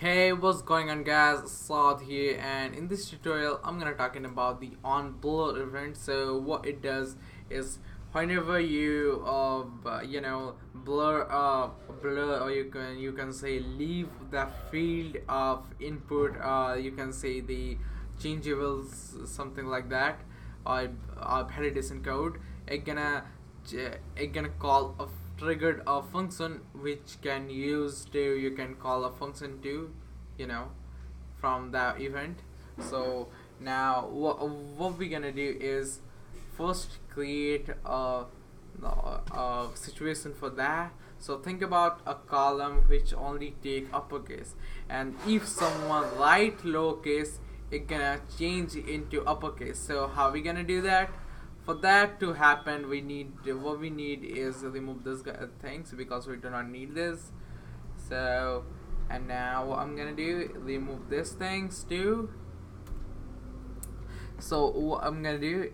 Hey, what's going on guys? Saad here, and in this tutorial I'm gonna talking about the onblur event. So what it does is whenever you blur, or you can say leave the field of input, you can say the changeables, something like that, or validation code. It gonna call a triggered a function which can use to you can call a function to, you know from the event. So now what we're gonna do is first create a situation for that. So think about a column which only take uppercase, and if someone write lowercase, it gonna change into uppercase. So how we gonna do that? For that to happen, what we need is remove this things, because we do not need this. So, and now what I'm gonna do, remove these things too. So what I'm gonna do,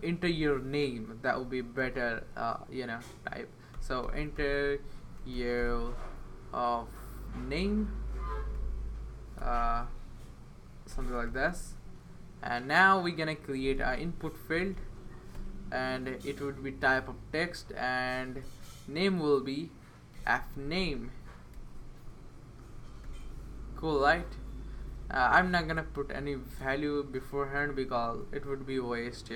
enter your name. That would be better, type. So enter your name, something like this. And now we're gonna create our input field, and it would be type of text, and name will be fname. Cool, right? I'm not gonna put any value beforehand because it would be waste.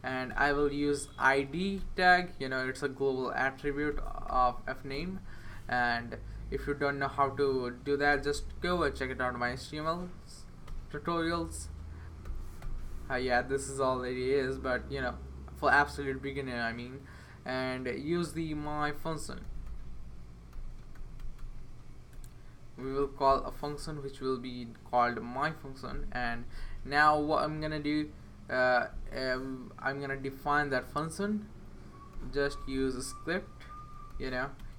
And I will use id tag. It's a global attribute of fname. And if you don't know how to do that, just go and check it out in my HTML tutorials. Yeah, this is all it is, but for absolute beginner, I mean. And use the my function. We will call a function which will be called my function. And now what I'm gonna do, I'm gonna define that function. Just use a script. You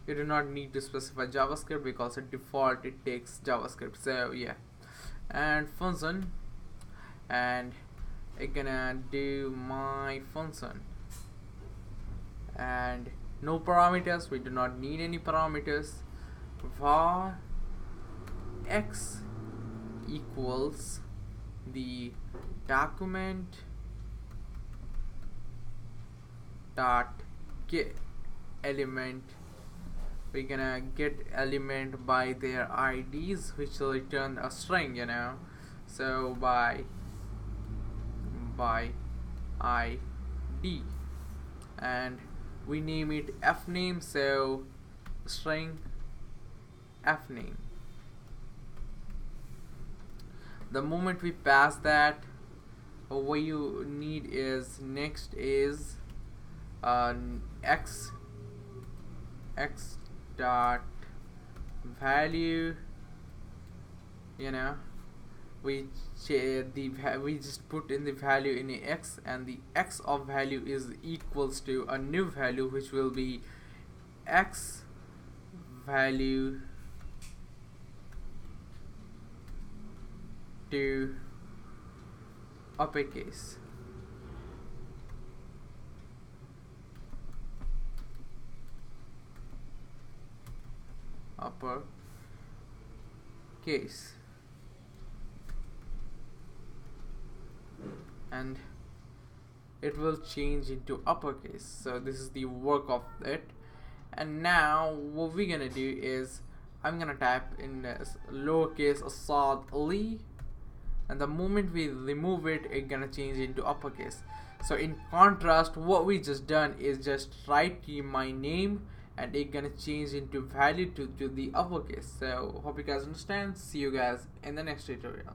do not need to specify JavaScript because at default it takes JavaScript. So yeah, and function, and it's gonna do my function, and no parameters. We do not need any parameters. Var x equals the document dot get element. We're gonna get element by their IDs, which will return a string. So by ID, and we name it fname. So string fname. The moment we pass that, what you need is next is x dot value. We just put in the value in the x, and the x of value is equals to a new value which will be x value to uppercase. Upper case. And it will change into uppercase. So this is the work of it. And now what we're gonna do is I'm gonna type in lowercase Assad Ali, and the moment we remove it, it's gonna change into uppercase. So in contrast, what we just done is just write my name, and it's gonna change into value to the uppercase. So hope you guys understand. See you guys in the next tutorial.